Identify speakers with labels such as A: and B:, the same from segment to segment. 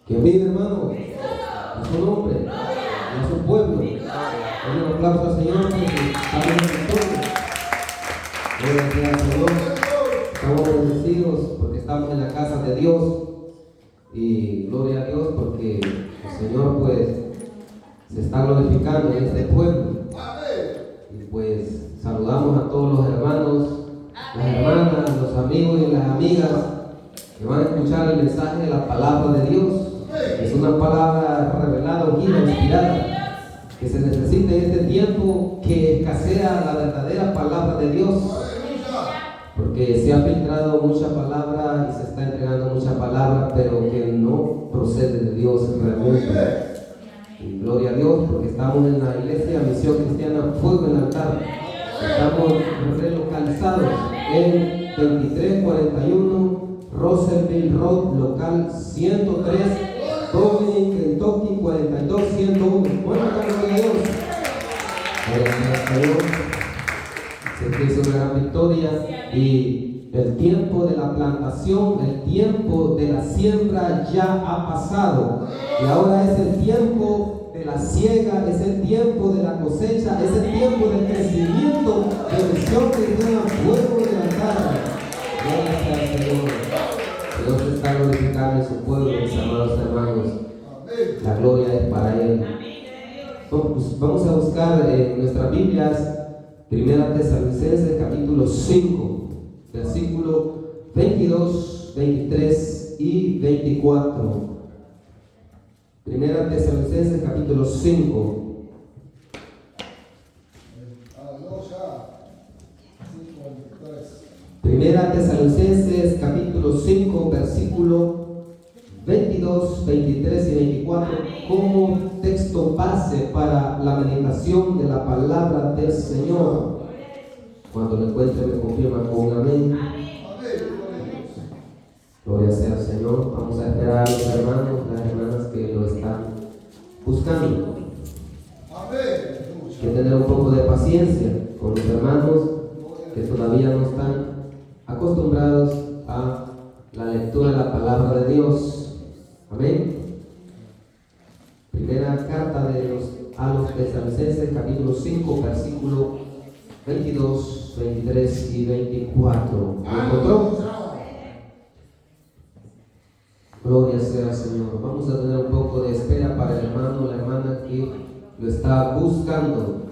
A: ¿Quién vive, hermano? A su nombre, a su pueblo. Un aplauso al Señor porque estamos en victoria. Gloria al Señor. Estamos bendecidos porque estamos en la casa de Dios. Y gloria a Dios porque el Señor pues se está glorificando en este pueblo. Y pues saludamos a todos los hermanos, las hermanas, los amigos y las amigas que van a escuchar el mensaje de la palabra de Dios. Es una palabra revelada, ungida, inspirada, que se necesita en este tiempo, que escasea la verdadera palabra de Dios, porque se ha filtrado mucha palabra y se está entregando mucha palabra, pero que no procede de Dios realmente. Y gloria a Dios, porque estamos en la iglesia Misión Cristiana Fuego en el Altar. Estamos relocalizados en 2341 Roosevelt Road, local 103, Dublin, Kentucky 42101. Bueno, gloria a Dios. Gracias a Dios. Se que es una gran victoria. Y el tiempo de la plantación, el tiempo de la siembra ya ha pasado. Y ahora es el tiempo de la siega, es el tiempo de la cosecha, es el tiempo del crecimiento de Misión Cristiana Fuego en el Altar. Gracias al Señor. Dios está glorificando en su pueblo, mis amados hermanos. La gloria es para Él. Vamos a buscar en nuestras Biblias, Primera Tesalonicenses capítulo 5, versículo 22, 23 y 24. Primera Tesalonicenses capítulo 5. Primera Tesalonicenses capítulo 5, versículo 22, 23 y 24 como texto base para la meditación de la palabra del Señor. Cuando lo encuentre me confirma con un amén. Gloria sea al Señor. Vamos a esperar a los hermanos, las hermanas que lo están buscando. Hay que tener un poco de paciencia con los hermanos que todavía no están acostumbrados a la lectura de la palabra de Dios. Amén. Primera carta a los Tesalonicenses, capítulo 5, versículo 22, 23 y 24. ¿Lo encontró? Gloria sea al Señor. Vamos a tener un poco de espera para el hermano o la hermana que lo está buscando.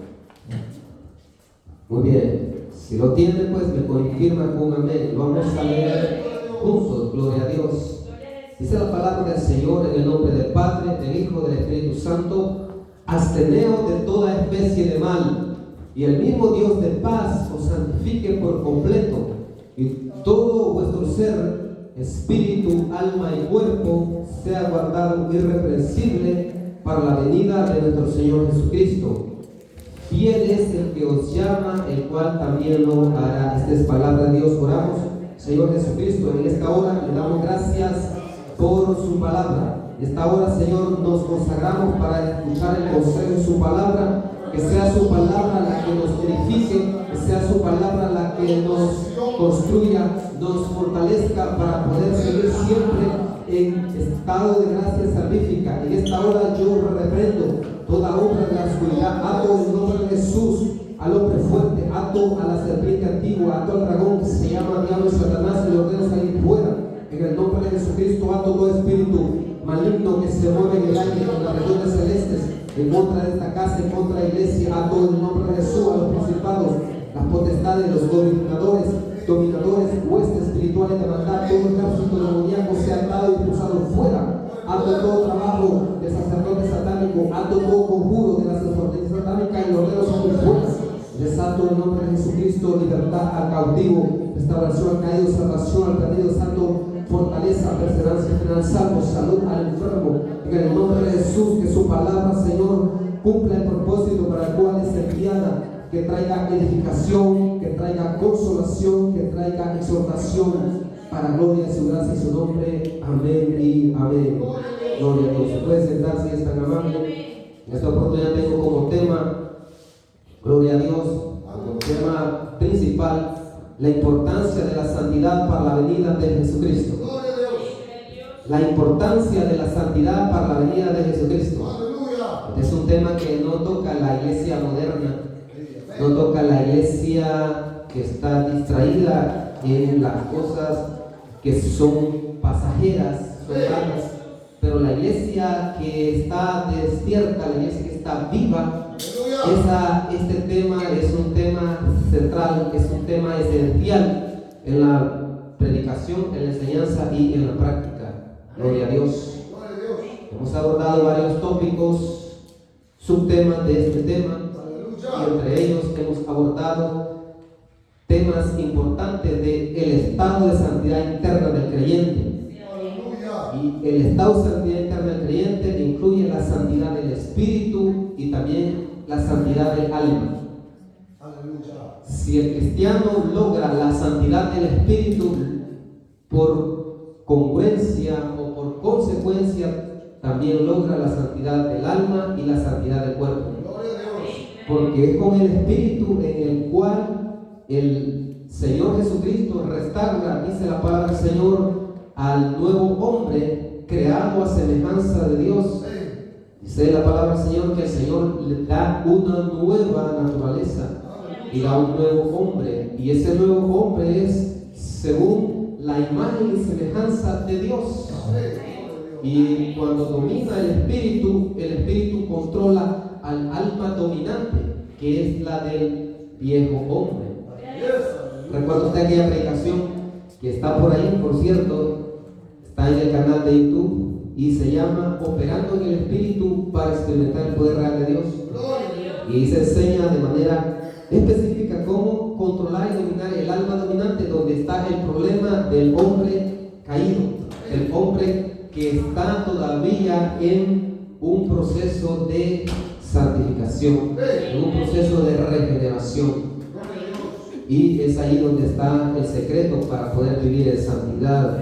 A: Muy bien. Si lo tiene, pues me confirma con amén. Lo vamos a leer juntos. Gloria a Dios. Dice la palabra del Señor en el nombre del Padre, del Hijo, del Espíritu Santo. Absteneos de toda especie de mal, y el mismo Dios de paz os santifique por completo, y todo vuestro ser, espíritu, alma y cuerpo, sea guardado irreprensible para la venida de nuestro Señor Jesucristo. Fiel es el que os llama, el cual también lo hará. Esta es palabra de Dios. Oramos. Señor Jesucristo, en esta hora le damos gracias por su palabra. En esta hora, Señor, nos consagramos para escuchar el consejo de su palabra. Que sea su palabra la que nos edifique, que sea su palabra la que nos construya, nos fortalezca para poder seguir siempre en estado de gracia salvífica. En esta hora yo reprendo toda obra de la oscuridad, ato en el nombre de Jesús al hombre fuerte, ato a la serpiente antigua, ato al dragón que se llama diablo y Satanás, y lo ordeno salir fuera. En el nombre de Jesucristo ato todo espíritu maligno que se mueve en el aire, en las regiones celestes, en contra de esta casa, en contra de la iglesia, ato en el nombre de Jesús a los principados, las potestades, los dominadores, huestes espirituales de maldad, todo ejército demoníaco sea atado y expulsado fuera. Ato todo trabajo de sacerdote satánico, ato todo conjuro de la sacerdotisa satánica y los dedos son muy fuertes. Desato en el nombre de Jesucristo libertad al cautivo, restauración al caído, salvación al perdido, santo, fortaleza, perseverancia, final, salvo, salud al enfermo. En el nombre de Jesús, que su palabra, Señor, cumpla el propósito para el cual es enviada, que traiga edificación, que traiga consolación, que traiga exhortación, para gloria de su gracia y su nombre. Amén y amén. Gloria a Dios. Puede sentarse si es tan amable. En esta oportunidad tengo como tema, gloria a Dios, como tema principal, la importancia de la santidad para la venida de Jesucristo. la importancia de la santidad para la venida de Jesucristo.
B: Aleluya.
A: Este es un tema que no toca la iglesia moderna, no toca la iglesia que está distraída en las cosas que son pasajeras, son vanas, pero la iglesia que está despierta, la iglesia que está viva, este tema es un tema central, es un tema esencial en la predicación, en la enseñanza y en la práctica. Gloria a Dios. Hemos abordado varios tópicos, subtemas de este tema, y entre ellos hemos abordado temas importantes del estado de santidad interna del creyente. Y el estado de santidad interna del creyente incluye la santidad del espíritu y también la santidad del alma. Si el cristiano logra la santidad del espíritu, por congruencia o por consecuencia, también logra la santidad del alma y la santidad del cuerpo. Porque es con el espíritu en el cual el Señor Jesucristo restaura, dice la palabra del Señor, al nuevo hombre creado a semejanza de Dios. Dice la palabra del Señor que el Señor le da una nueva naturaleza y da un nuevo hombre, y ese nuevo hombre es según la imagen y semejanza de Dios. Y cuando domina el espíritu controla al alma dominante, que es la del viejo hombre. Recuerda usted aquella predicación que está por ahí, por cierto, está en el canal de YouTube y se llama Operando en el Espíritu para experimentar el poder real de Dios. Y se enseña de manera específica cómo controlar y dominar el alma dominante, donde está el problema del hombre caído, el hombre que está todavía en un proceso de santificación, en un proceso de regeneración. Y es ahí donde está el secreto para poder vivir en santidad.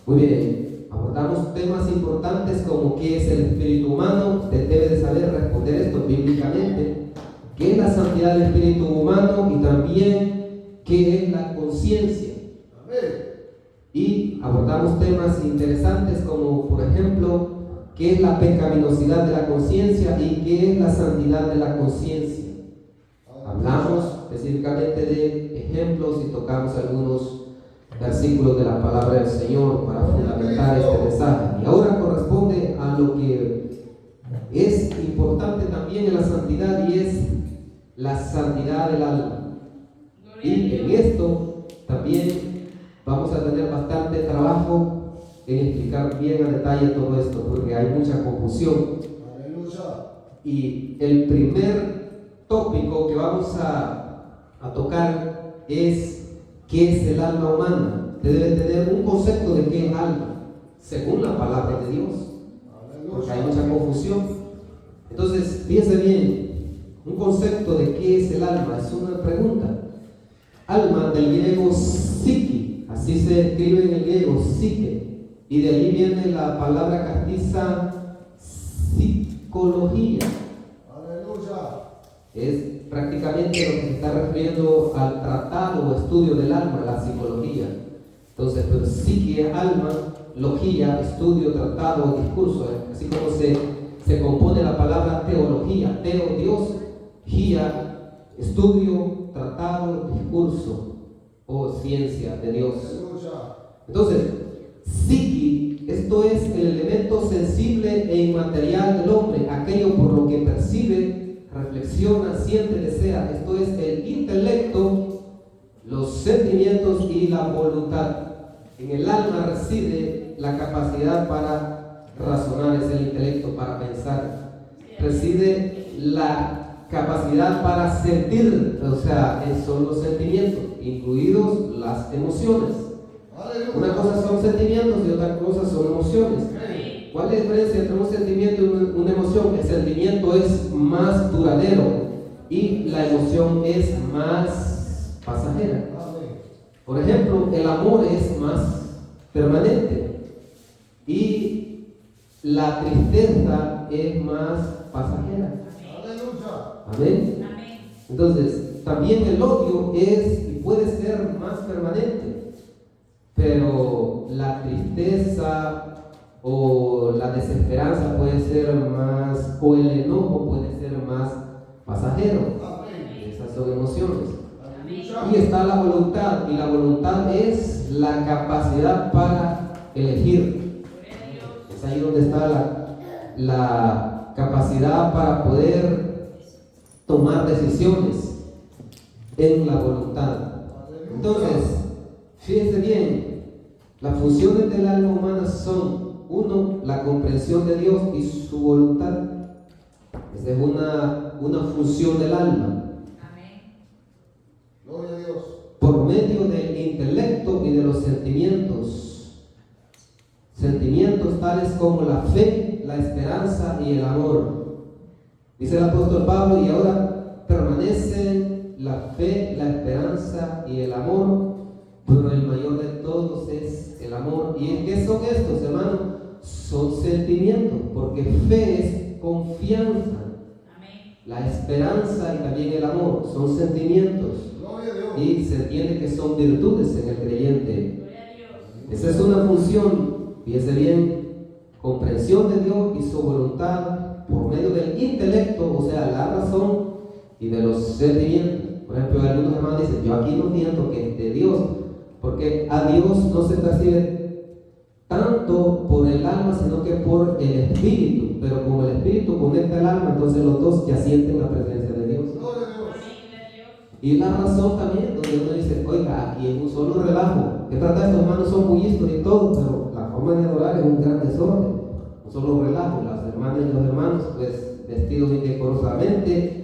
A: Muy bien, abordamos temas importantes como qué es el espíritu humano. Usted debe de saber responder esto bíblicamente. ¿Qué es la santidad del espíritu humano? Y también qué es la conciencia. Y abordamos temas interesantes como, por ejemplo, qué es la pecaminosidad de la conciencia y qué es la santidad de la conciencia. Hablamos específicamente de ejemplos y tocamos algunos versículos de la palabra del Señor para fundamentar este mensaje. Y ahora corresponde a lo que es importante también en la santidad, y es la santidad del alma. Y en esto también vamos a tener bastante trabajo en explicar bien a detalle todo esto, porque hay mucha confusión. Y el primer tópico que vamos a tocar es qué es el alma humana. Usted debe tener un concepto de qué es alma, según la palabra de Dios, porque hay mucha confusión. Entonces, fíjese bien, un concepto de qué es el alma es una pregunta. Alma del griego psique, así se escribe en el griego, psique, y de ahí viene la palabra castiza psicología. Es prácticamente lo que se está refiriendo al tratado o estudio del alma, la psicología. Entonces, pues psique, alma, logía, estudio, tratado, discurso, así como se compone la palabra teología, teo, Dios, gía, estudio, tratado, discurso o ciencia de Dios. Entonces, psique, esto es el elemento sensible e inmaterial del hombre, aquello por lo que percibe, reflexiona, siente, desea. Esto es el intelecto, los sentimientos y la voluntad. En el alma reside la capacidad para razonar, es el intelecto para pensar. Reside la capacidad para sentir, o sea, son los sentimientos, incluidos las emociones. Una cosa son sentimientos y otra cosa son emociones. ¿Cuál es la diferencia entre un sentimiento y una emoción? El sentimiento es más duradero y la emoción es más pasajera. Por ejemplo, el amor es más permanente y la tristeza es más pasajera. Amén. Entonces, también el odio es y puede ser más permanente, pero la tristeza o la desesperanza puede ser más, o el enojo puede ser más pasajero. Esas son emociones. Y está la voluntad, y la voluntad es la capacidad para elegir. Es ahí donde está la capacidad para poder tomar decisiones en la voluntad. Entonces, fíjense bien, las funciones del alma humana son: uno, la comprensión de Dios y su voluntad. Esa es una función del alma.
B: Gloria a Dios.
A: Por medio del intelecto y de los sentimientos. Sentimientos tales como la fe, la esperanza y el amor. Dice el apóstol Pablo: y ahora permanecen la fe, la esperanza y el amor, pero el mayor de todos es el amor. ¿Y qué son estos, hermanos? Son sentimientos, porque fe es confianza. La esperanza y también el amor son sentimientos. Y se entiende que son virtudes en el creyente. Esa es una función, fíjese bien, comprensión de Dios y su voluntad por medio del intelecto, o sea, la razón, y de los sentimientos. Por ejemplo, algunos hermanos dicen: yo aquí no siento que es de Dios, porque a Dios no se percibe tanto por el alma, sino que por el espíritu. Pero como el espíritu conecta el alma, entonces los dos ya sienten la presencia de Dios. Y la razón también, donde uno dice: oiga, aquí es un solo relajo. Que trata de estos hermanos son bullistas y todo, pero la forma de adorar es un gran desorden, un solo relajo. Las hermanas y los hermanos, pues, vestidos indecorosamente,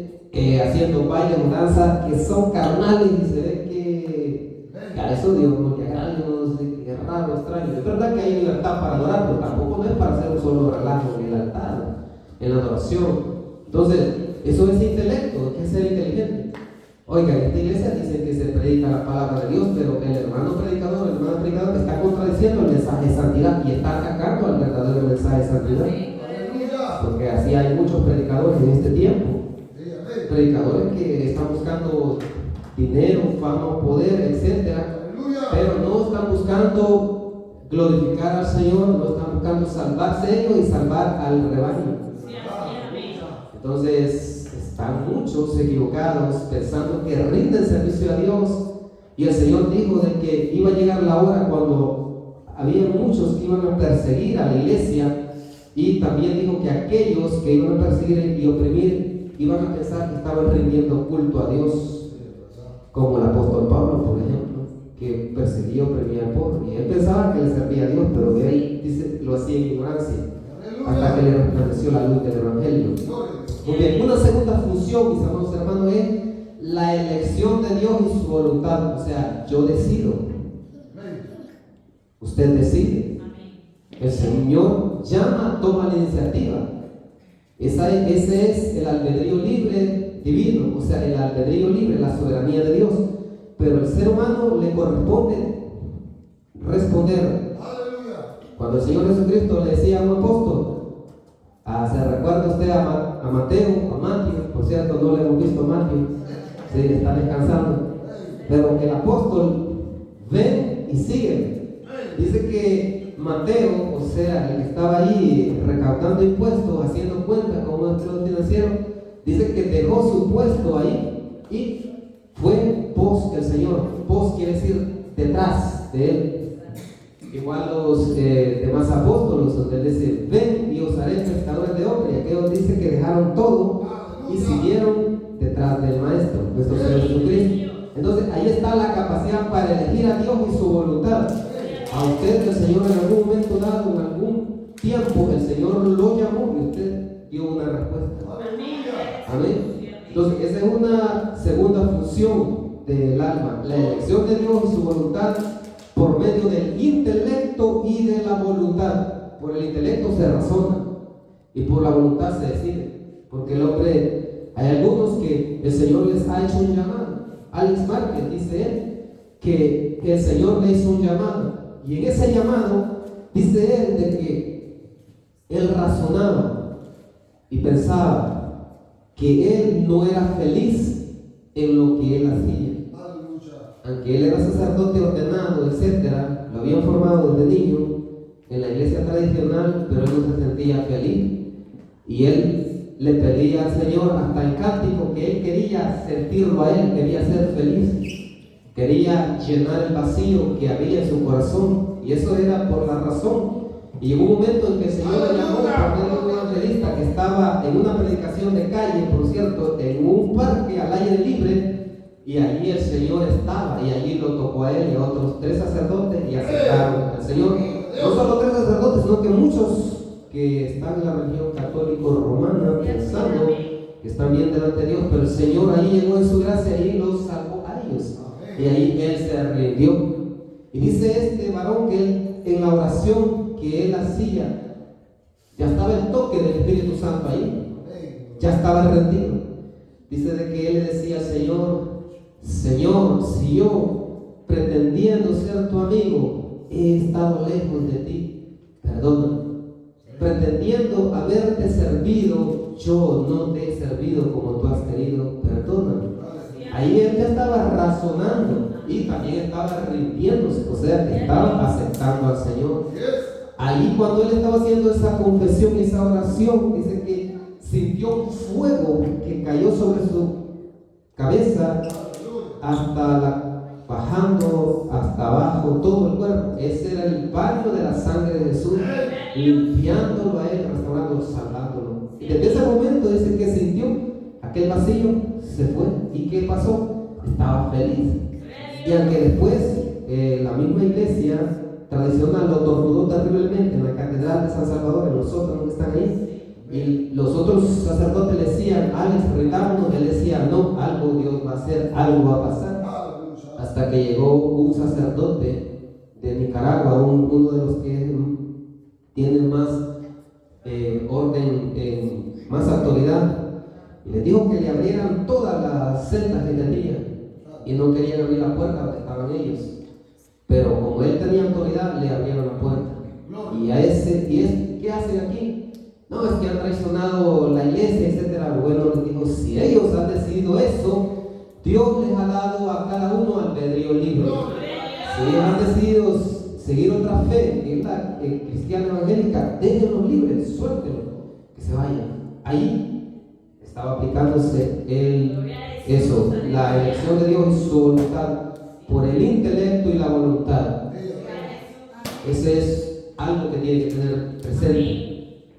A: haciendo bailes o danza que son carnales, y se ve que a eso Dios no le agrada, no sé, que es raro, extraño. Es verdad que hay libertad para adorar, pero tampoco no es para hacer un solo relajo en el altar, en la adoración. Entonces, eso es intelecto, hay que ser inteligente. Oiga, en esta iglesia dicen que se predica la palabra de Dios, pero el hermano predicador está contradiciendo el mensaje de santidad y está atacando al verdadero mensaje de santidad. Porque así hay muchos predicadores en este tiempo. Predicadores que están buscando dinero, fama, poder, etcétera, pero no están buscando glorificar al Señor, no están buscando salvarse ellos y salvar al rebaño. Entonces, están muchos equivocados pensando que rinden servicio a Dios, y el Señor dijo de que iba a llegar la hora cuando había muchos que iban a perseguir a la iglesia, y también dijo que aquellos que iban a perseguir y oprimir iban a pensar que estaban rindiendo culto a Dios, como el apóstol Pablo, por ejemplo, que perseguía y oprimía al pobre, y él pensaba que le servía a Dios, pero él dice, lo hacía en ignorancia, hasta que le resplandeció la luz del evangelio. Muy bien, una segunda función, mis amados hermanos, es la elección de Dios y su voluntad. O sea, yo decido. Usted decide. El Señor llama, toma la iniciativa. Ese es el albedrío libre divino, o sea, el albedrío libre, la soberanía de Dios. Pero al ser humano le corresponde responder. Cuando el Señor Jesucristo le decía a un apóstol, ¿se recuerda usted a Mateo, a Mateo? Por cierto, no le hemos visto a Mateo, sí, está descansando. Pero el apóstol, ven y sigue. Dice que Mateo, o sea, el que estaba ahí recaudando impuestos, haciendo cuentas como un empleado financiero, dice que dejó su puesto ahí y fue pos del Señor. Pos quiere decir detrás de él. Igual los demás apóstoles, donde dice: ven y os haré pescadores de hombres. Y aquellos dicen que dejaron todo y siguieron detrás del Maestro, nuestro Señor Jesucristo. Entonces ahí está la capacidad para elegir a Dios y su voluntad. A usted el Señor en algún momento dado, en algún tiempo, el Señor lo llamó y usted dio una respuesta. Amén. Entonces esa es una segunda función del alma, la elección de Dios y su voluntad por medio del intelecto y de la voluntad. Por el intelecto se razona y por la voluntad se decide, porque el hombre, hay algunos que el Señor les ha hecho un llamado. Alex Márquez dice él que el Señor le hizo un llamado, y en ese llamado dice él de que él razonaba y pensaba que él no era feliz en lo que él hacía. Aunque él era sacerdote ordenado, etcétera, lo habían formado desde niño, en la iglesia tradicional, pero él no se sentía feliz. Y él le pedía al Señor hasta en cántico que él quería sentirlo a él, quería ser feliz, quería llenar el vacío que había en su corazón. Y eso era por la razón. Y llegó un momento en que el Señor le llamó por medio de un evangelista que estaba en una predicación de calle, por cierto, en un parque al aire libre, y allí el Señor estaba, y allí lo tocó a él y a otros 3 sacerdotes y aceptaron al Señor. No solo 3 sacerdotes, sino que muchos que están en la religión católico romana pensando que están bien delante de Dios, pero el Señor ahí llegó en su gracia y los salvó a ellos. Y ahí él se rindió. Y dice este varón que él, en la oración que él hacía, ya estaba el toque del Espíritu Santo ahí, ya estaba rendido. Dice de que él le decía al Señor: Señor, si yo, pretendiendo ser tu amigo, he estado lejos de ti, perdóname. Pretendiendo haberte servido, yo no te he servido como tú has querido, perdóname. Ahí él ya estaba razonando y también estaba rindiéndose, o sea que estaba aceptando al Señor. Ahí cuando él estaba haciendo esa confesión y esa oración, dice que sintió un fuego que cayó sobre su cabeza bajando hasta abajo todo el cuerpo. Ese era el baño de la sangre de Jesús, limpiándolo a él, restaurándolo, salvándolo. Y desde ese momento dice que sintió aquel vacío, se fue. ¿Y qué pasó? Estaba feliz. Y aunque después la misma iglesia tradicional lo torturó terriblemente en la catedral de San Salvador, en los sótanos que están ahí, y los otros sacerdotes le decían: Alex, rindámonos. Él decía: no, algo Dios va a hacer, algo va a pasar. Hasta que llegó un sacerdote de Nicaragua, uno de los que tienen más orden, más autoridad, y le dijo que le abrieran todas las celdas que tenía, y no querían abrir la puerta donde estaban ellos, pero como él tenía autoridad, le abrieron la puerta. ¿Qué hacen aquí? No, es que han traicionado la iglesia, etcétera. Bueno, les dijo: si ellos han decidido eso, Dios les ha dado a cada uno albedrío libre. Si ellos han decidido seguir otra fe, que es la cristiana evangélica, déjenlos libres, suéltenlos, que se vayan. Ahí estaba aplicándose la elección de Dios y su voluntad por el intelecto y la voluntad. Ese es algo que tiene que tener presente.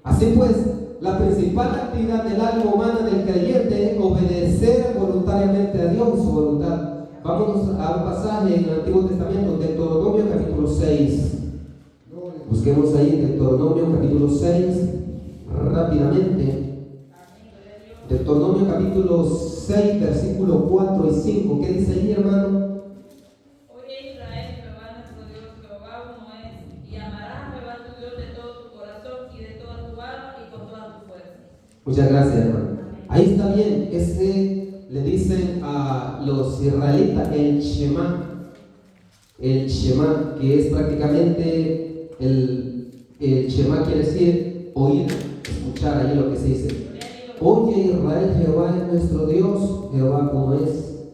A: Así pues, la principal actividad del alma humana del creyente es obedecer voluntariamente a Dios y su voluntad. Vámonos a un pasaje en el Antiguo Testamento, Deuteronomio capítulo 6. Busquemos ahí Deuteronomio capítulo 6 rápidamente. Deuteronomio capítulo 6, versículo 4 y 5. ¿Qué dice allí, hermano?
B: Oye Israel, Jehová nuestro Dios, Jehová uno es, y amarás a Jehová tu Dios de todo tu corazón y de toda tu alma y con toda tu fuerza.
A: Muchas gracias, hermano. Ahí está bien. Le dicen a los israelitas el Shema. El Shema, que es prácticamente el Shema quiere decir oír, escuchar. Ahí lo que se dice: oye Israel, Jehová es nuestro Dios, Jehová uno es.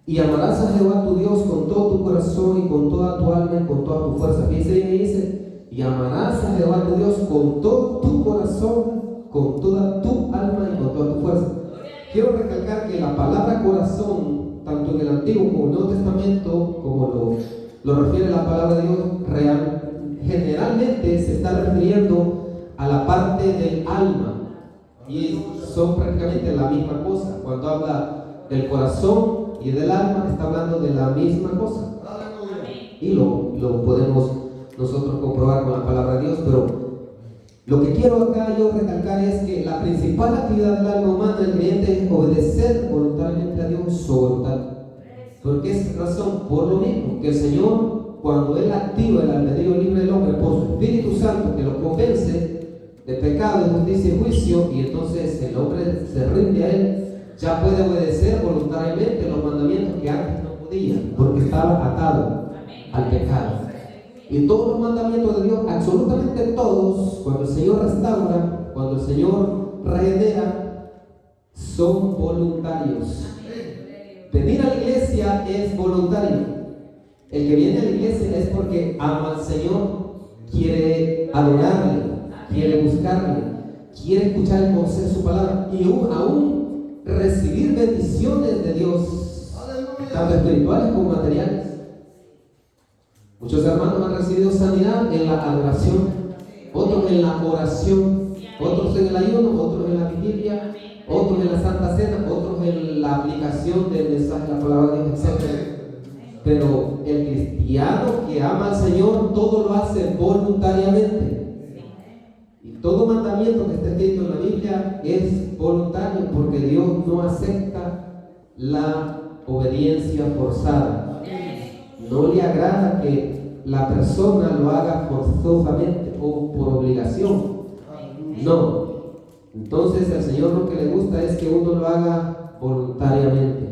A: Y amarás a Jehová tu Dios con todo tu corazón y con toda tu alma y con toda tu fuerza. Fíjense bien, dice: y amarás a Jehová tu Dios con todo tu corazón, con toda tu alma y con toda tu fuerza. Quiero recalcar que la palabra corazón, tanto en el Antiguo como en el Nuevo Testamento, como lo refiere la palabra de Dios, generalmente se está refiriendo a la parte del alma, y son prácticamente la misma cosa. Cuando habla del corazón y del alma, está hablando de la misma cosa, y lo podemos nosotros comprobar con la palabra de Dios. Pero lo que quiero acá yo recalcar es que la principal actividad del alma humana del creyente es obedecer voluntariamente a Dios su voluntad. ¿Por qué es razón? Por lo mismo que el Señor, cuando Él activa el albedrío libre del hombre por su Espíritu Santo, que lo convence de pecado, de justicia y juicio, y entonces el hombre se rinde a Él, ya puede obedecer voluntariamente los mandamientos que antes no podía, porque estaba atado al pecado. Y todos los mandamientos de Dios, absolutamente todos, cuando el Señor restaura, cuando el Señor regenera, son voluntarios. Venir a la iglesia es voluntario. El que viene a la iglesia es porque ama al Señor, quiere adorarle, quiere buscarle, quiere escuchar el consejo de su palabra y aún recibir bendiciones de Dios, tanto espirituales como materiales. Muchos hermanos han recibido sanidad en la adoración, otros en la oración, otros en el ayuno, otros en la vigilia, otros en la Santa Cena, otros en la aplicación del mensaje de la palabra de Dios, etc. Pero el cristiano que ama al Señor todo lo hace voluntariamente. Y todo mandamiento que está escrito en la Biblia es voluntario, porque Dios no acepta la obediencia forzada. No le agrada que la persona lo haga forzosamente o por obligación. No. Entonces al Señor lo que le gusta es que uno lo haga voluntariamente.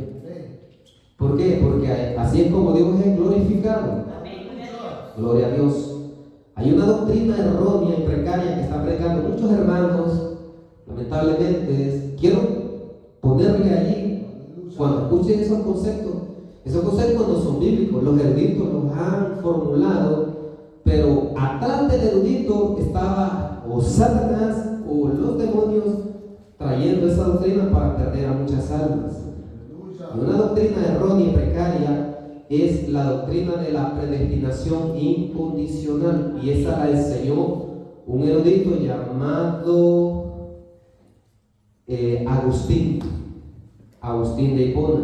A: ¿Por qué? Porque así es como Dios es glorificado. Gloria a Dios. Hay una doctrina errónea y precaria que están predicando muchos hermanos. Lamentablemente, quiero ponerle allí, cuando escuchen esos conceptos no son bíblicos, los eruditos los han formulado, pero atrás del erudito estaba o Satanás o los demonios trayendo esa doctrina para perder a muchas almas. Y una doctrina errónea y precaria es la doctrina de la predestinación incondicional, y esa la enseñó un erudito llamado Agustín de Hipona.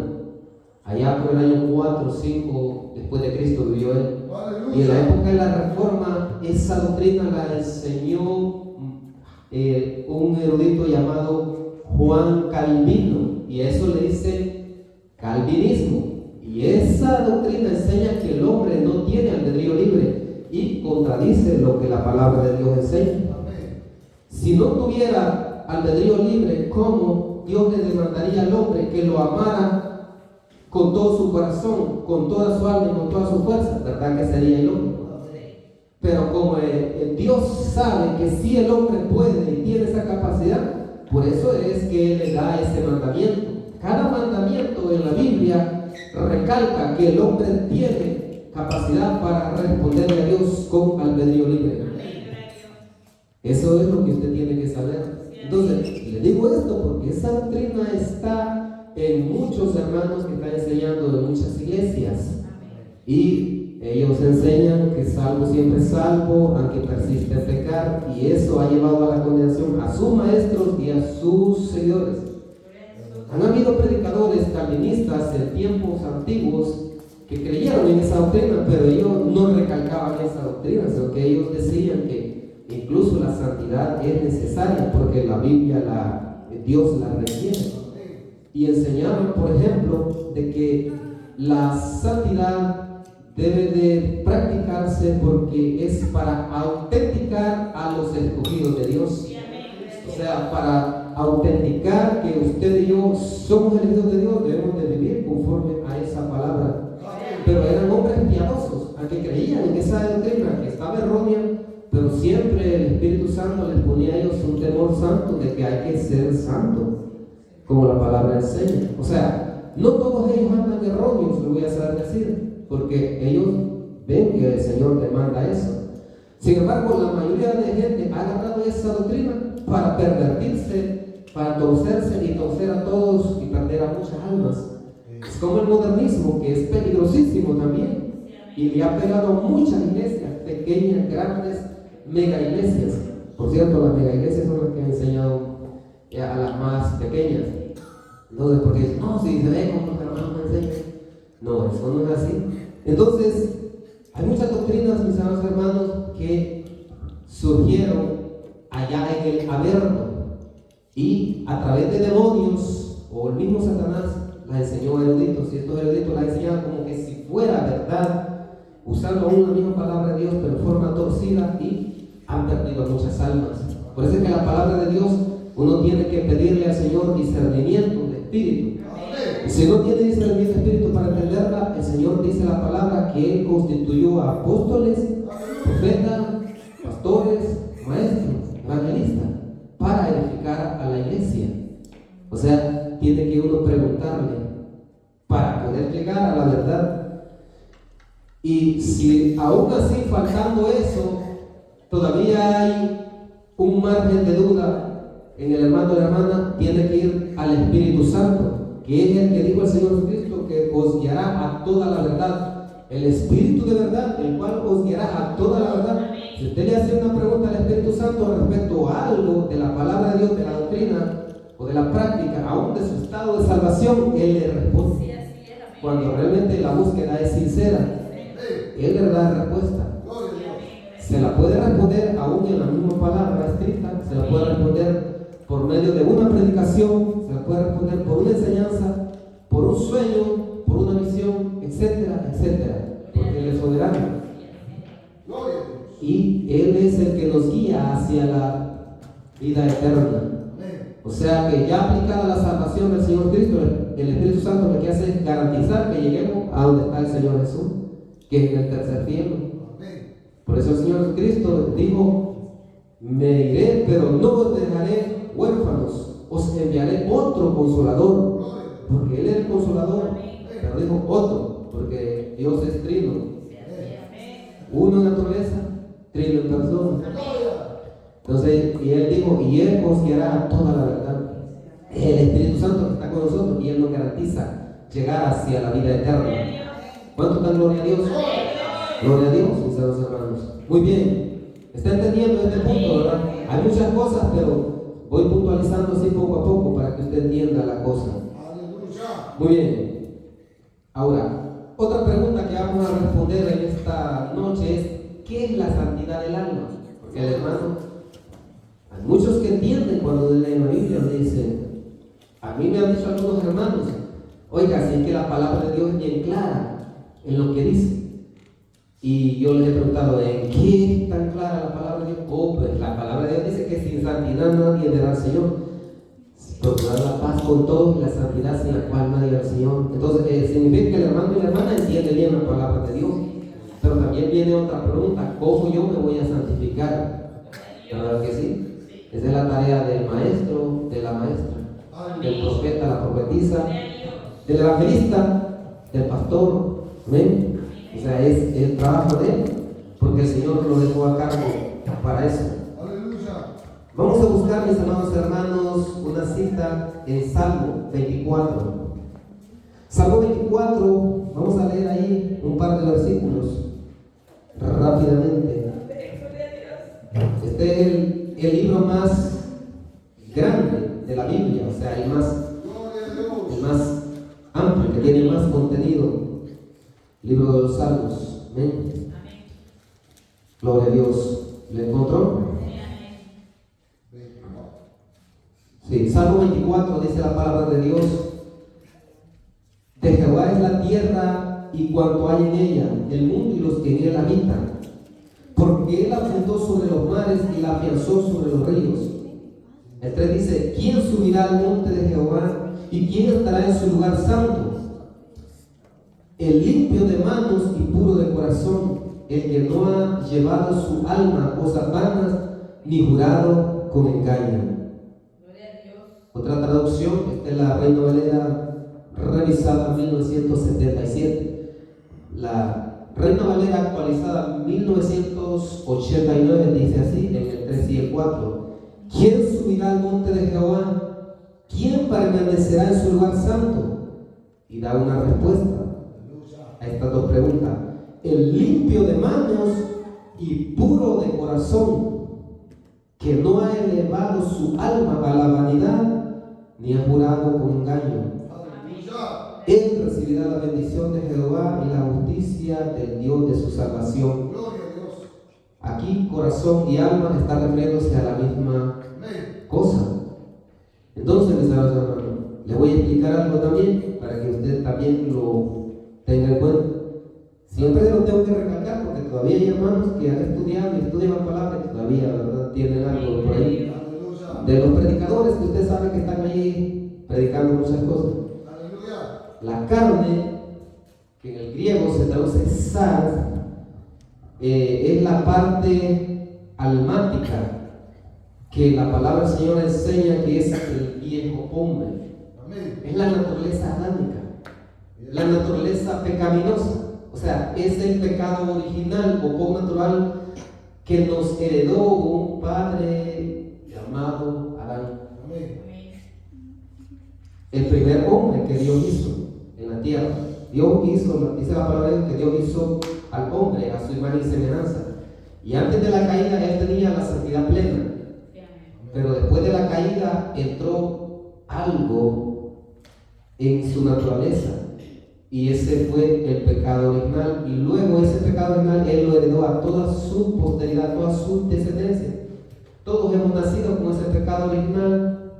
A: Allá por el año 4 o 5 después de Cristo vivió él. Y en la época de la Reforma, esa doctrina la enseñó un erudito llamado Juan Calvino, y eso le dice calvinismo. Y esa doctrina enseña que el hombre no tiene albedrío libre y contradice lo que la palabra de Dios enseña. Si no tuviera albedrío libre, ¿cómo Dios le demandaría al hombre que lo amara con todo su corazón, con toda su alma y con toda su fuerza? ¿Verdad que sería ilógico? Pero como Dios sabe que sí el hombre puede y tiene esa capacidad, por eso es que Él le da ese mandamiento. Cada mandamiento en la Biblia recalca que el hombre tiene capacidad para responderle a Dios con albedrío libre. Eso es lo que usted tiene que saber. Entonces, le digo esto porque esa doctrina está en muchos hermanos que están enseñando en muchas iglesias. Y ellos enseñan que salvo siempre es salvo, aunque persiste en pecar, y eso ha llevado a la condenación a sus maestros y a sus seguidores. Han habido predicadores calvinistas en tiempos antiguos que creyeron en esa doctrina, pero ellos no recalcaban esa doctrina, sino que ellos decían que incluso la santidad es necesaria porque la Biblia, Dios la requiere. Y enseñaban, por ejemplo, de que la santidad debe de practicarse porque es para autenticar a los escogidos de Dios. O sea, para autenticar que usted y yo somos elegidos de Dios, debemos de vivir conforme a esa palabra. Pero eran hombres piadosos, aunque creían en esa doctrina que estaba errónea, pero siempre el Espíritu Santo les ponía a ellos un temor santo de que hay que ser santo, como la palabra enseña. O sea, no todos ellos andan erróneos, lo voy a saber decir, porque ellos ven que el Señor demanda eso. Sin embargo, la mayoría de gente ha agarrado esa doctrina para pervertirse, para torcerse y torcer a todos y perder a muchas almas. Es como el modernismo, que es peligrosísimo también, y le ha pegado a muchas iglesias, pequeñas, grandes, mega iglesias. Por cierto, las mega iglesias son las que han enseñado a las más pequeñas. Entonces, porque dicen, no, si se ve como los hermanos me enseñan. No, eso no es así. Entonces, hay muchas doctrinas, mis amados hermanos, que surgieron allá en el Averno, y a través de demonios o el mismo Satanás las enseñó a eruditos, y estos eruditos las enseñaban como que si fuera verdad, usando aún la misma palabra de Dios pero en forma torcida, y han perdido a muchas almas. Por eso es que la palabra de Dios uno tiene que pedirle al Señor discernimiento de espíritu. Y si no tiene discernimiento de espíritu para entenderla, el Señor dice la palabra que Él constituyó a apóstoles, profetas, pastores, maestros, evangelistas, para edificar a la iglesia. O sea, tiene que uno preguntarle para poder llegar a la verdad. Y si aún así, faltando eso, todavía hay un margen de duda en el hermano o la hermana, tiene que ir al Espíritu Santo, que es el que dijo el Señor Jesucristo, que os guiará a toda la verdad. El Espíritu de verdad, el cual os guiará a toda la verdad. Si usted le hace una pregunta al Espíritu Santo respecto a algo de la palabra de Dios, de la doctrina o de la práctica, aún de su estado de salvación, Él le responde. Cuando realmente la búsqueda es sincera, Él le da la respuesta. Se la puede responder aún en la misma palabra escrita, se la puede responder por medio de una predicación, se la puede responder por una enseñanza, por un sueño, por una visión, etcétera, etcétera, porque Él es soberano. Y Él es el que nos guía hacia la vida eterna. O sea que ya aplicada la salvación del Señor Cristo, el Espíritu Santo lo que hace es garantizar que lleguemos a donde está el Señor Jesús, que es en el tercer cielo. Por eso el Señor Cristo dijo: me iré, pero no os dejaré huérfanos, os enviaré otro consolador, porque Él es el consolador, pero dijo otro, porque Dios es trino, uno en naturaleza, trino en persona. Entonces, y Él dijo: y Él os guiará a toda la verdad. Es el Espíritu Santo que está con nosotros y Él nos garantiza llegar hacia la vida eterna. ¿Cuánto dan gloria a Dios? Gloria a Dios, sinceros hermanos. Muy bien, está entendiendo este punto, ¿verdad? Hay muchas cosas, pero voy puntualizando así poco a poco para que usted entienda la cosa. Muy bien. Ahora, otra pregunta que vamos a responder en esta noche es: ¿qué es la santidad del alma? Porque el hermano, hay muchos que entienden cuando leen la Biblia, dicen, a mí me han dicho algunos hermanos, oiga, si es que la palabra de Dios es bien clara en lo que dice. Y yo les he preguntado, ¿en qué es tan clara la palabra de Dios? Oh, pues la palabra de Dios dice que sin santidad nadie verá al Señor. Procurar la paz con todos y la santidad sin la cual nadie verá al Señor. Entonces, significa que el hermano y la hermana entienden bien la palabra de Dios. Pero también viene otra pregunta: ¿cómo yo me voy a santificar? ¿Verdad que sí? Esa es la tarea del maestro, de la maestra, del profeta, la profetisa, del evangelista, del pastor. ¿Ven? O sea, es el trabajo de Él, porque el Señor lo dejó a cargo para eso. Vamos a buscar, mis amados hermanos, una cita en Salmo 24. Salmo 24, vamos a leer ahí un par de versículos rápidamente. Este es el libro más grande de la Biblia, o sea, el más amplio, que tiene más contenido. Libro de los Salmos. ¿Amén? Gloria a Dios. ¿Le encontró? Sí, Salmo 24 dice la palabra de Dios: de Jehová es la tierra y cuanto hay en ella, el mundo y los que en él habitan, porque Él la fundó sobre los mares y la afianzó sobre los ríos. El 3 dice: ¿quién subirá al monte de Jehová y quién estará en su lugar santo? El limpio de manos y puro de corazón, el que no ha llevado su alma a cosas vanas, ni jurado con engaño. Otra traducción, esta es la Reina Valera revisada 1977. La Reina Valera actualizada 1989 dice así, en el 3 y el 4: ¿quién subirá al monte de Jehová? ¿Quién permanecerá en su lugar santo? Y da una respuesta a estas dos preguntas: el limpio de manos y puro de corazón, que no ha elevado su alma a la vanidad, ni ha jurado con engaño. Él recibirá la bendición de Jehová y la justicia del Dios de su salvación. Aquí corazón y alma están refiriéndose a la misma cosa. Entonces, mis hermanos, les voy a explicar algo también para que usted también lo tenga en cuenta. Siempre lo tengo que recalcar porque todavía hay hermanos que han estudiado y estudian la palabra y todavía, ¿verdad?, tienen algo por ahí. De los predicadores que usted sabe que están ahí predicando muchas cosas. La carne, que en el griego se traduce sarx, es la parte almática que la palabra del Señor enseña que es el viejo hombre. Es la naturaleza adámica, la naturaleza pecaminosa. O sea, es el pecado original o connatural que nos heredó un padre llamado Adán. El primer hombre que Dios hizo en la tierra. Dios hizo, dice la palabra que Dios hizo al hombre a su imagen y semejanza. Y antes de la caída él tenía la santidad plena. Pero después de la caída entró algo en su naturaleza. Y ese fue el pecado original. Y luego ese pecado original él lo heredó a toda su posteridad, a toda su descendencia. Todos hemos nacido con ese pecado original,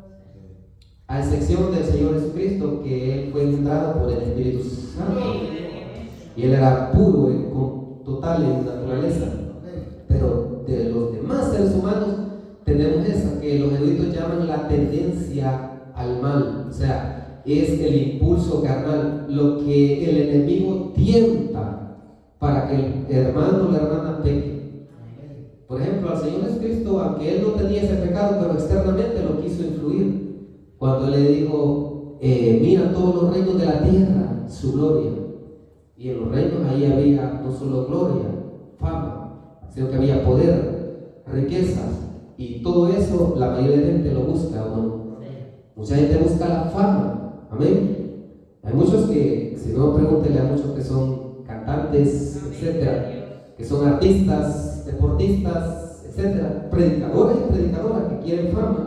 A: a excepción del Señor Jesucristo, que él fue engendrado por el Espíritu Santo. Y él era puro, total en naturaleza. Pero de los demás seres humanos tenemos esa que los eruditos llaman la tendencia al mal. O sea, es el impulso carnal, lo que el enemigo tienta para que el hermano o la hermana peque. Por ejemplo, al Señor Jesucristo, aunque él no tenía ese pecado, pero externamente lo quiso influir. Cuando le dijo, mira todos los reinos de la tierra, su gloria. Y en los reinos ahí había no solo gloria, fama, sino que había poder, riquezas. Y todo eso la mayoría de gente lo busca, ¿o no? Mucha gente busca la fama. Amén. Hay muchos que, si no, pregúntenle a muchos que son cantantes, etcétera, que son artistas, deportistas, etcétera, predicadores y predicadoras que quieren fama.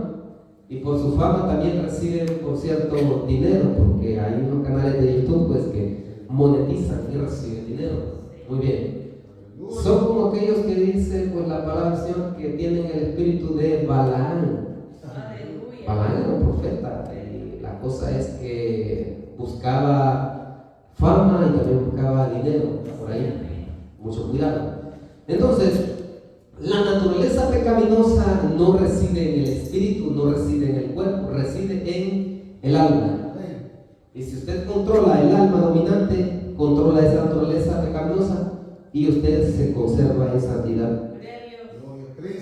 A: Y por su fama también reciben, por cierto, dinero, porque hay unos canales de YouTube pues que monetizan y reciben dinero. Muy bien. Son como aquellos que dicen, pues la palabra del Señor, que tienen el espíritu de Balaam. Balaam era un profeta, y la cosa es que buscaba fama y también buscaba dinero, por ahí. Mucho cuidado. Entonces, la naturaleza pecaminosa no reside en el espíritu, no reside en el cuerpo, reside en el alma. Y si usted controla el alma dominante, controla esa naturaleza pecaminosa y usted se conserva en santidad.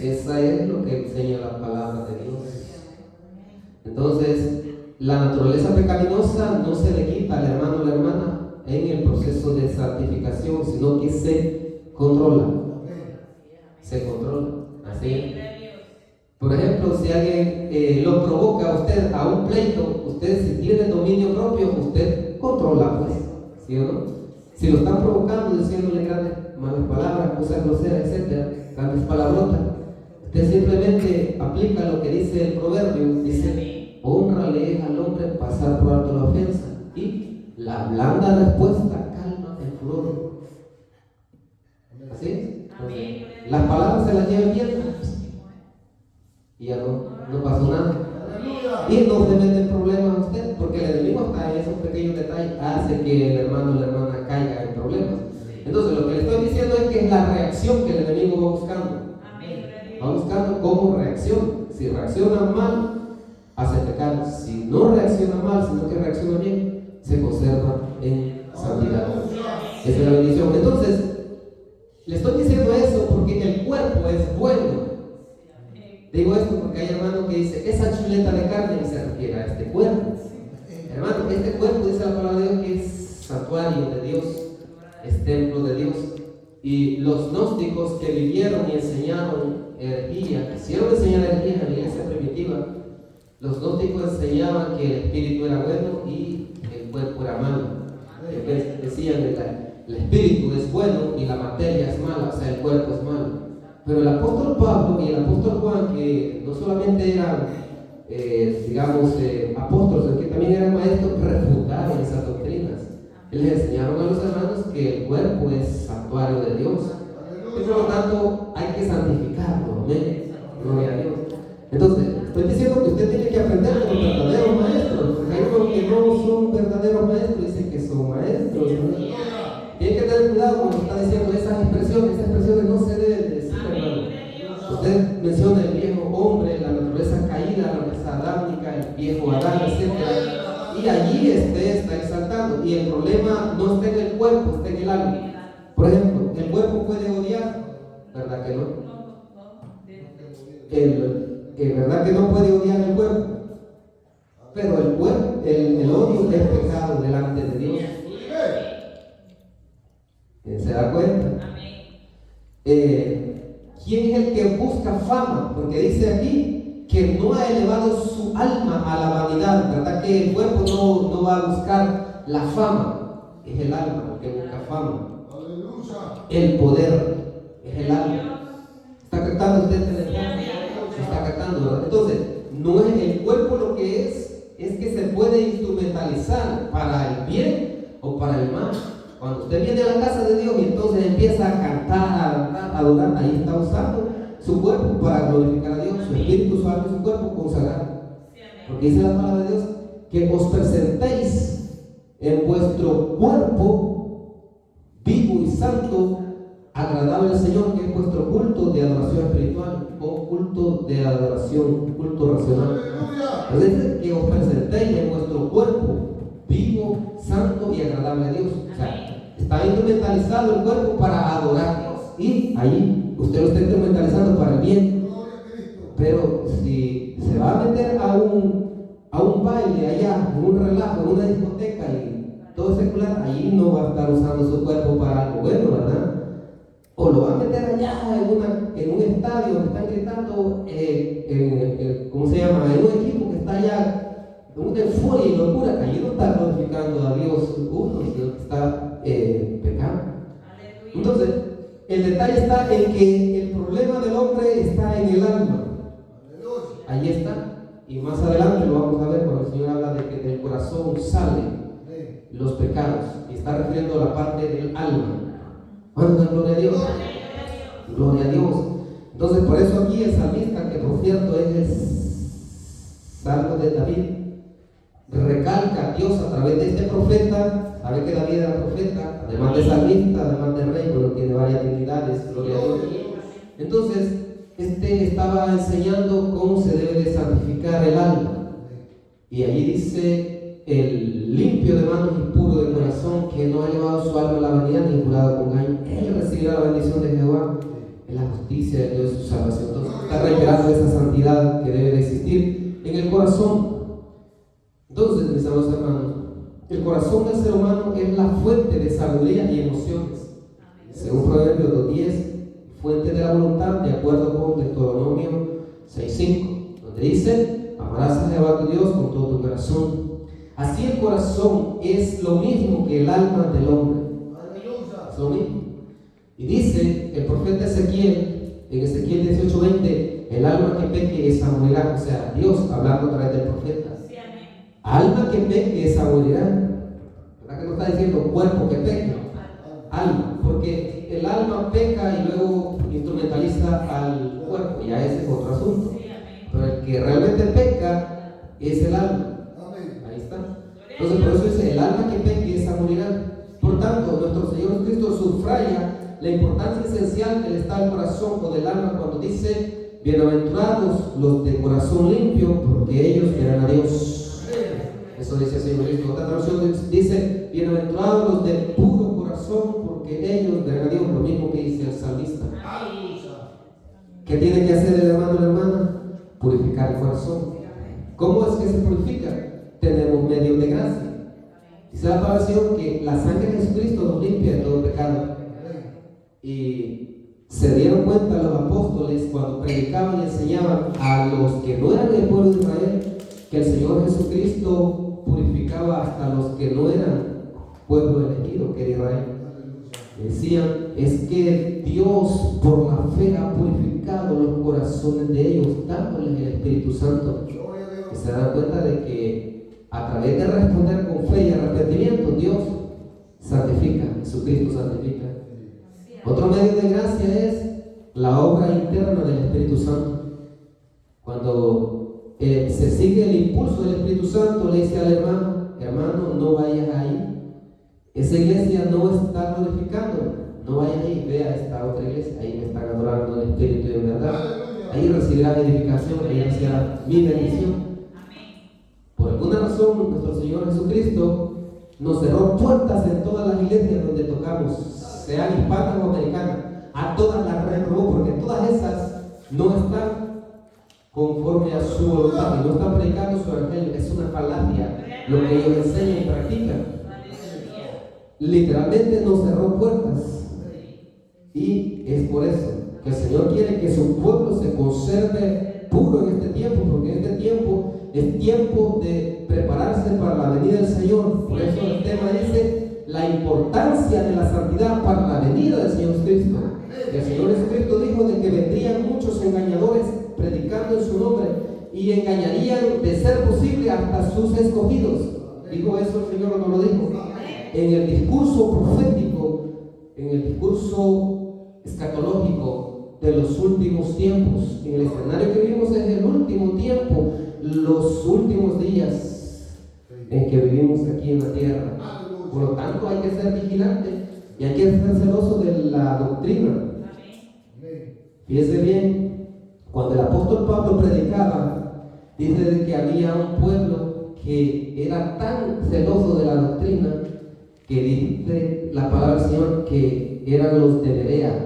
A: Esa es lo que enseña la palabra de Dios. Entonces, la naturaleza pecaminosa no se le quita al hermano o la hermana en el proceso de santificación, sino que se controla. Se controla. Así es. Por ejemplo, si alguien lo provoca a usted a un pleito, usted si tiene dominio propio, usted controla, pues, ¿sí o no? Si lo están provocando diciéndole grandes malas palabras, cosas groseras, etcétera, grandes palabrotas, usted simplemente aplica lo que dice el proverbio, dice, hónrale al hombre pasar por alto la ofensa, y la blanda respuesta calma el furor. ¿Así? Entonces, las palabras se las lleva el viento y ya no pasó nada. Y no se mete en problemas a usted, porque el enemigo hasta en esos pequeños detalles hace que el hermano o la hermana caiga en problemas. Entonces lo que le estoy diciendo es que es la reacción que el enemigo va buscando. Va buscando cómo reacciona. Si reacciona mal, hace pecado. Si no reacciona mal, sino que reacciona bien, se conserva en santidad. Esa es la bendición. Entonces, le estoy diciendo eso porque el cuerpo es bueno. Digo esto porque hay hermanos que dicen, esa chuleta de carne se refiere a este cuerpo. Hermano, este cuerpo, dice la palabra de Dios, que es santuario de Dios, es templo de Dios. Y los gnósticos que vivieron y enseñaron herejía, quisieron enseñar herejía en la iglesia primitiva, los gnósticos enseñaban que el espíritu era bueno y el cuerpo era malo. Decían que el espíritu es bueno y la materia es mala, o sea, el cuerpo es malo. Pero el apóstol Pablo y el apóstol Juan, que no solamente eran, apóstoles, sino que también eran maestros, refutaron esas doctrinas. Les enseñaron a los hermanos que el cuerpo es santuario de Dios. Y por lo tanto, hay que santificarlo. Amén. Gloria a Dios. Entonces, estoy diciendo que usted tiene que aprender con los verdaderos maestros. Porque hay unos que no son verdaderos maestros, dicen que son maestros, ¿no? Tiene que tener cuidado cuando está diciendo esas expresiones no se deben decir, hermano. Usted menciona el viejo hombre, la naturaleza caída, la naturaleza adámica, el viejo Adán, etc. Y allí está exaltando. Y el problema no está en el cuerpo, está en el alma. Por ejemplo, el cuerpo puede odiar, ¿verdad que no? ¿Verdad que no puede odiar el cuerpo? Pero el cuerpo, el odio es pecado delante de Dios. ¿Se da cuenta? ¿Quién es el que busca fama? Porque dice aquí que no ha elevado su alma a la vanidad, ¿verdad? Que el cuerpo no va a buscar la fama, es el alma el que busca fama.
C: Aleluya.
A: El poder es el alma. ¿Está captando usted el mensaje? Se está captando, ¿verdad? Entonces, no es el cuerpo lo que es que se puede instrumentalizar para el bien o para el mal. Cuando usted viene a la casa de Dios y entonces empieza a cantar, a adorar, ahí está usando su cuerpo para glorificar a Dios, su espíritu, su alma y su cuerpo consagrado. Porque dice la palabra de Dios que os presentéis en vuestro cuerpo vivo y santo, agradable al Señor, que es vuestro culto de adoración espiritual o culto de adoración, culto racional. Entonces, que os presentéis en vuestro cuerpo vivo, santo y agradable a Dios. O sea, está instrumentalizado el cuerpo para adorar a Dios. Y ahí usted lo está instrumentalizando para el bien. Pero si se va a meter a un baile allá, en un relajo, en una discoteca y todo secular, ahí no va a estar usando su cuerpo para algo bueno, ¿verdad? O lo va a meter allá en un estadio donde están gritando, ¿cómo se llama? En un equipo que está allá en una euforia y locura, allí no está glorificando a Dios uno, sino que está pecando. Entonces, el detalle está en que el problema del hombre está en el alma. Ahí está. Y más adelante lo vamos a ver cuando el Señor habla de que del corazón salen los pecados. Y está refiriendo a la parte del alma. ¿Cuánto es gloria a Dios? Gloria a Dios. Entonces, por eso aquí el salmista, que por cierto es el salmo de David, recalca a Dios a través de este profeta. Sabe que David era profeta, además de salmista, además de rey, bueno, tiene varias dignidades, gloria a Dios. Entonces, estaba enseñando cómo se debe de santificar el alma. Y allí dice: el limpio de manos y puro de corazón, que no ha elevado su alma a la vanidad ni jurado con engaño, él recibirá la bendición de Jehová en la justicia de Dios y su salvación. Entonces, está reiterando esa santidad que debe de existir en el corazón. Entonces, mis amados hermanos, el corazón del ser humano es la fuente de sabiduría y emociones. Según Proverbios 2:10, fuente de la voluntad, de acuerdo con Deuteronomio 6:5, donde dice: amarás a Jehová tu Dios con todo tu corazón. Así el corazón es lo mismo que el alma del hombre. Es lo mismo. Y dice el profeta Ezequiel, en Ezequiel 18:20, el alma que peque esa morirá. O sea, Dios hablando a través del profeta. Alma que peque esa morirá. ¿Verdad que no está diciendo cuerpo que peque? Alma, porque el alma peca y luego instrumentaliza al cuerpo, ya ese es otro asunto. Pero el que realmente peca es el alma. Ahí está. Entonces, por eso dice: el alma que peque esa morirá. Por tanto, nuestro Señor Cristo subraya la importancia esencial del estado del corazón o del alma cuando dice: bienaventurados los de corazón limpio, porque ellos verán a Dios. Eso dice el Señor Cristo. Otra traducción dice: bienaventurados los de puro corazón, porque ellos verán a Dios. Lo mismo que dice el salmista. ¿Qué tiene que hacer el hermano o la hermana? Purificar el corazón. ¿Cómo es que se purifica? Tenemos medios de gracia. Dice la palabra del Señor que la sangre de Jesucristo nos limpia de todo pecado. Y se dieron cuenta los apóstoles cuando predicaban y enseñaban a los que no eran del pueblo de Israel que el Señor Jesucristo purificaba hasta los que no eran pueblo elegido, que era Israel. Decían: es que Dios por la fe ha purificado los corazones de ellos, dándoles el Espíritu Santo. Y se dan cuenta de que a través de responder con fe y arrepentimiento, Dios santifica, Jesucristo santifica. Otro medio de gracia es la obra interna del Espíritu Santo. Cuando se sigue el impulso del Espíritu Santo, le dice al hermano: hermano, no vayas ahí. Esa iglesia no está glorificando. No vayas ahí, ve a esta otra iglesia. Ahí me están adorando en espíritu y en verdad. Ahí recibirás edificación, ahí recibirás mi bendición. Por alguna razón, nuestro Señor Jesucristo nos cerró puertas en todas las iglesias donde tocamos, sean hispanas o americanas. A todas las reprobó, porque todas esas no están conforme a su voluntad y no están predicando su evangelio. Es una falacia lo que ellos enseñan y practican. Literalmente nos cerró puertas. Y es por eso que Porque el Señor quiere que su pueblo se conserve puro en este tiempo, porque en este tiempo es tiempo de prepararse para la venida del Señor. Por eso el tema dice la importancia de la santidad para la venida del Señor Cristo. El Señor Jesucristo dijo de que vendrían muchos engañadores predicando en su nombre y engañarían, de ser posible, hasta sus escogidos. ¿Dijo eso el Señor o no lo dijo? En el discurso profético, en el discurso escatológico de los últimos tiempos, en el escenario que vivimos es el último tiempo, los últimos días en que vivimos aquí en la tierra. Por lo tanto, hay que ser vigilante y hay que ser celoso de la doctrina. Fíjese bien, cuando el apóstol Pablo predicaba, dice de que había un pueblo que era tan celoso de la doctrina que dice la palabra del Señor que eran los de Berea.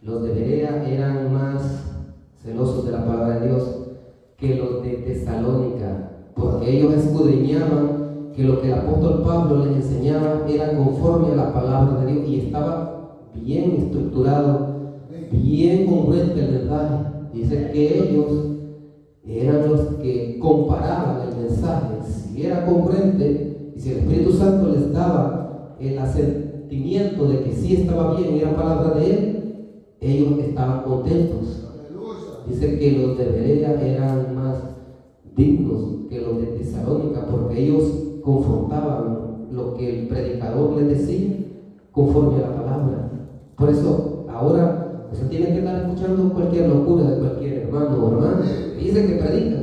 A: Los de Berea eran más celosos de la palabra de Dios que los de Tesalónica, porque ellos escudriñaban que lo que el apóstol Pablo les enseñaba era conforme a la palabra de Dios y estaba bien estructurado, bien congruente el mensaje. Dice que ellos eran los que comparaban el mensaje, si era congruente y si el Espíritu Santo les daba el asentimiento de que sí estaba bien y era palabra de Él, ellos estaban contentos. Dice que los de Berea eran más dignos que los de Tesalónica, porque ellos confrontaban lo que el predicador les decía conforme a la palabra. Por eso ahora usted tiene que estar escuchando cualquier locura de cualquier hermano o hermana que dice que predica.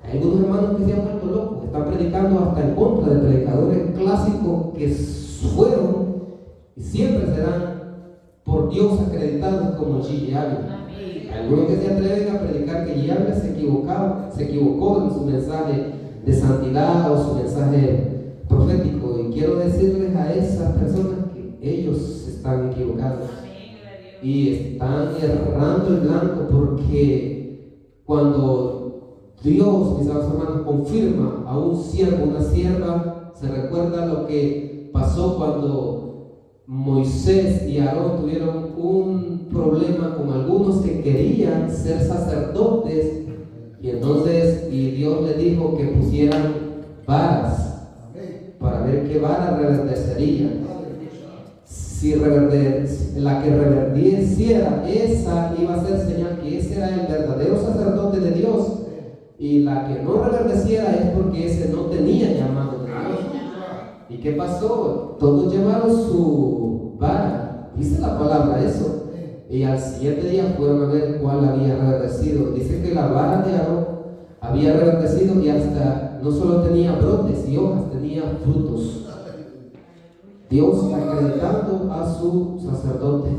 A: Hay algunos hermanos que se han vuelto locos, están predicando hasta en contra de predicadores clásicos que fueron y siempre serán por Dios acreditados como G. Ávila. Algunos que se atreven a predicar que Ávila se equivocó en su mensaje de santidad o su mensaje profético, y quiero decirles a esas personas que ellos están equivocados y están errando el blanco, porque cuando Dios, mis hermanos, confirma a un siervo, una sierva, se recuerda lo que pasó cuando Moisés y Aarón tuvieron un problema con algunos que querían ser sacerdotes, y entonces Dios les dijo que pusieran varas para ver qué vara reverdecería. Si la que reverdeciera, esa iba a ser señal que ese era el verdadero sacerdote de Dios, y la que no reverdeciera es porque ese no tenía llamado de Dios. ¿Y qué pasó? Todos llevaron su vara, dice la palabra eso, y al siguiente día fueron a ver cuál había reverdecido. Dice que la vara de Aarón había reverdecido y hasta no solo tenía brotes y hojas, tenía frutos. Dios acreditando a su sacerdote.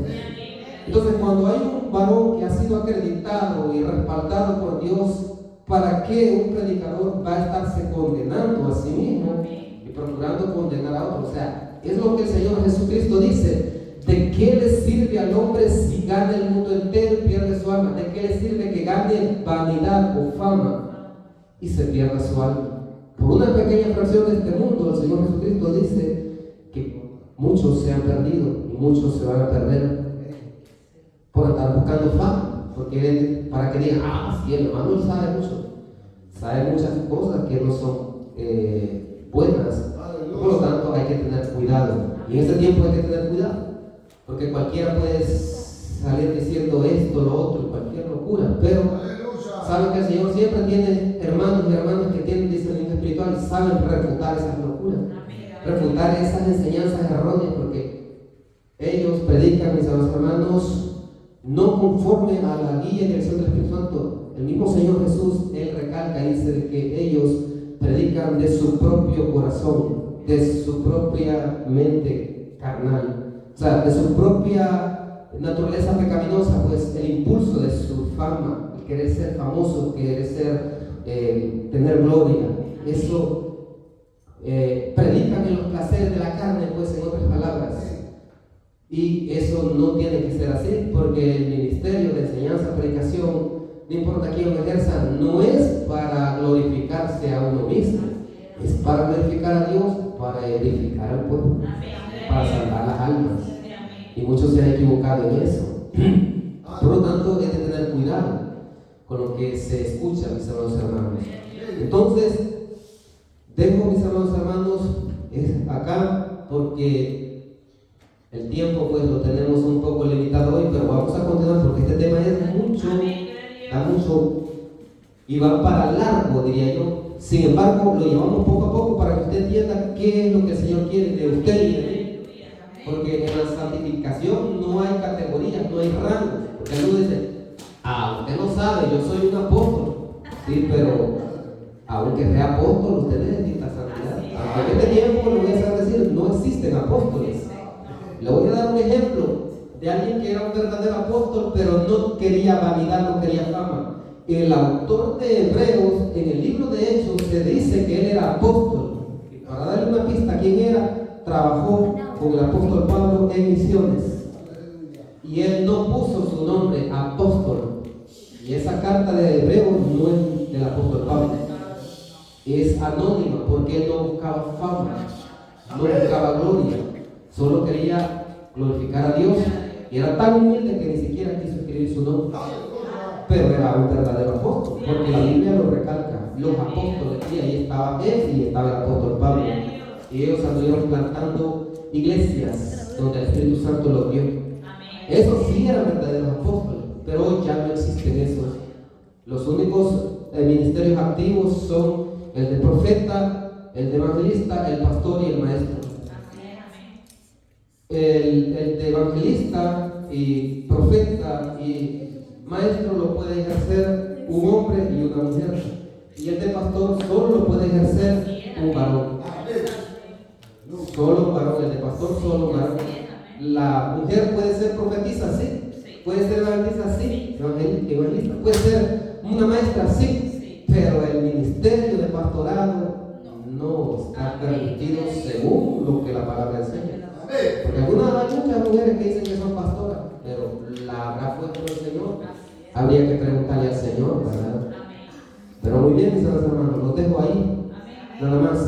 A: Entonces, cuando hay un varón que ha sido acreditado y respaldado por Dios, ¿para qué un predicador va a estarse condenando a sí mismo y procurando condenar a otros? O sea, es lo que el Señor Jesucristo dice: ¿de qué le sirve al hombre si gana el mundo entero y pierde su alma? ¿De qué le sirve que gane vanidad o fama y se pierda su alma? Por una pequeña fracción de este mundo, el Señor Jesucristo dice que muchos se han perdido y muchos se van a perder por andar buscando fama, porque para que digan: si el hermano sabe mucho, sabe muchas cosas que no son buenas. Por lo tanto, hay que tener cuidado, y en este tiempo hay que tener cuidado, porque cualquiera puede salir diciendo esto, lo otro, cualquier locura, pero saben que el Señor siempre tiene hermanos y hermanas que tienen discernimiento espiritual y saben refutar esas locuras, refutar esas enseñanzas erróneas, porque ellos predican, mis hermanos, no conforme a la guía y dirección del Espíritu Santo. El mismo Señor Jesús, Él recalca y dice de que ellos predican de su propio corazón, de su propia mente carnal, o sea, de su propia naturaleza pecaminosa, pues el impulso de su fama, el querer ser famoso, querer ser, tener gloria, eso predican en los placeres de la carne, pues, en otras palabras. Y eso no tiene que ser así, porque el ministerio de enseñanza, predicación, no importa quién lo ejerza, no es para glorificarse a uno mismo, es para glorificar a Dios, para edificar al pueblo, para salvar las almas. Y muchos se han equivocado en eso. Por lo con lo que se escucha, mis amados hermanos. Entonces, dejo, mis amados hermanos, acá porque el tiempo pues lo tenemos un poco limitado hoy, pero vamos a continuar porque este tema es mucho, da mucho y va para largo, diría yo. Sin embargo, lo llevamos poco a poco para que usted entienda qué es lo que el Señor quiere de usted y de mí. Porque en la santificación no hay categorías, no hay rangos. Porque algunos dicen, usted no sabe, yo soy un apóstol. Sí, pero aunque sea apóstol, usted necesita santidad. En este tiempo le voy a hacer decir, no existen apóstoles. Le voy a dar un ejemplo de alguien que era un verdadero apóstol, pero no quería vanidad, no quería fama. El autor de Hebreos, en el libro de Hechos, se dice que él era apóstol. Y para darle una pista, ¿quién era? Trabajó con el apóstol Pablo en misiones. Y él no puso su nombre, apóstol. Y esa carta de Hebreos no es del apóstol Pablo. Es anónima porque él no buscaba fama, no buscaba gloria. Solo quería glorificar a Dios. Y era tan humilde que ni siquiera quiso escribir su nombre. Pero era un verdadero apóstol, porque la Biblia lo recalca, los apóstoles, y ahí estaba él y estaba el apóstol Pablo, y ellos anduvieron plantando iglesias donde el Espíritu Santo los dio. Esos sí eran verdaderos apóstoles, pero hoy ya no existen esos. Los únicos ministerios activos son el de profeta, el de evangelista, el pastor y el maestro. El de evangelista y profeta y maestro lo puede ejercer un hombre y una mujer, y el de pastor solo lo puede ejercer un varón. Solo un varón, el de pastor solo un varón. La mujer puede ser profetisa, sí. Puede ser evangelista, sí. Evangelista puede ser una maestra, sí. Pero el ministerio de pastorado no está permitido según lo que la palabra enseña. Porque hay muchas mujeres que dicen que son pastoras, pero la habrá puesto el Señor. Habría que preguntarle al Señor, ¿verdad? Pero muy bien, mis hermanos, los dejo ahí. Nada más.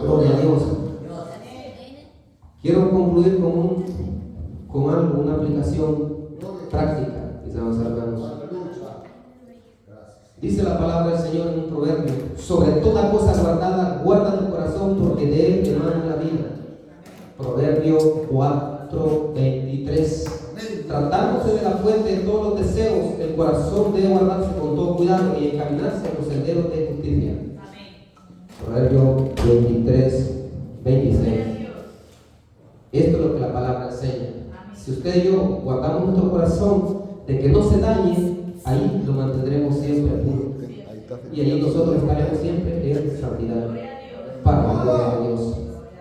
A: Gloria a Dios. Quiero concluir con algo, una aplicación práctica, mis hermanos. Dice la palabra del Señor en un proverbio: sobre toda cosa guardada, guarda tu corazón, porque de él emana la vida. Proverbio 4:23. Tratándose de la fuente de todos los deseos, el corazón debe guardarse con todo cuidado y encaminarse en los senderos de justicia. Proverbio 23:26. Esto es lo que la palabra enseña. Si usted y yo guardamos nuestro corazón de que no se dañe, ahí lo mantendremos siempre puro. Y allí nosotros estaremos siempre en santidad para la gloria de Dios.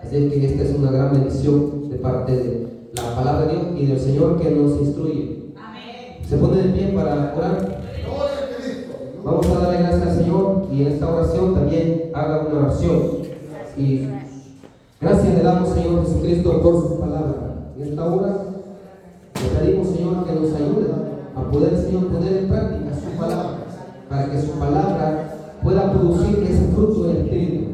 A: Así es que esta es una gran bendición de parte de la palabra de Dios y del Señor que nos instruye. Se pone de pie para orar. Vamos a darle gracias al Señor y en esta oración también haga una oración. Y gracias le damos, Señor Jesucristo, por su palabra. En esta hora le pedimos, Señor, que nos ayude a poder, Señor, poner en práctica su palabra, para que su palabra pueda producir ese fruto del Espíritu.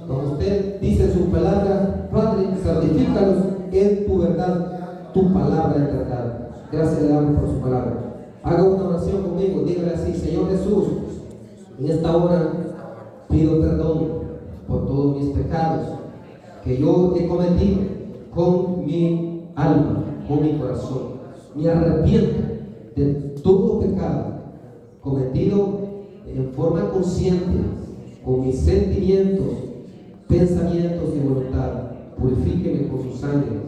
A: Como usted dice en su palabra, Padre, santifícalos en tu verdad, tu palabra es verdad. Gracias le damos por su palabra. Haga una oración conmigo, dígale así: Señor Jesús, en esta hora pido perdón por todos mis pecados que yo he cometido con mi alma, con mi corazón. Me arrepiento de todo pecado cometido en forma consciente, con mis sentimientos, pensamientos y voluntad. Purifíqueme con su sangre,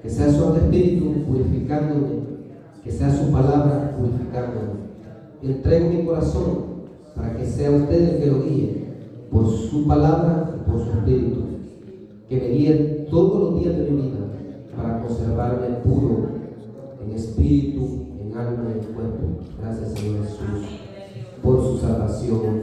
A: que sea su Santo Espíritu purificándome, que sea su palabra purificándome. Entrego mi corazón para que sea usted el que lo guíe por su palabra y por su Espíritu, que me guíe todos los días de mi vida para conservarme puro en espíritu, en alma y en cuerpo. Gracias, Señor Jesús, por su salvación.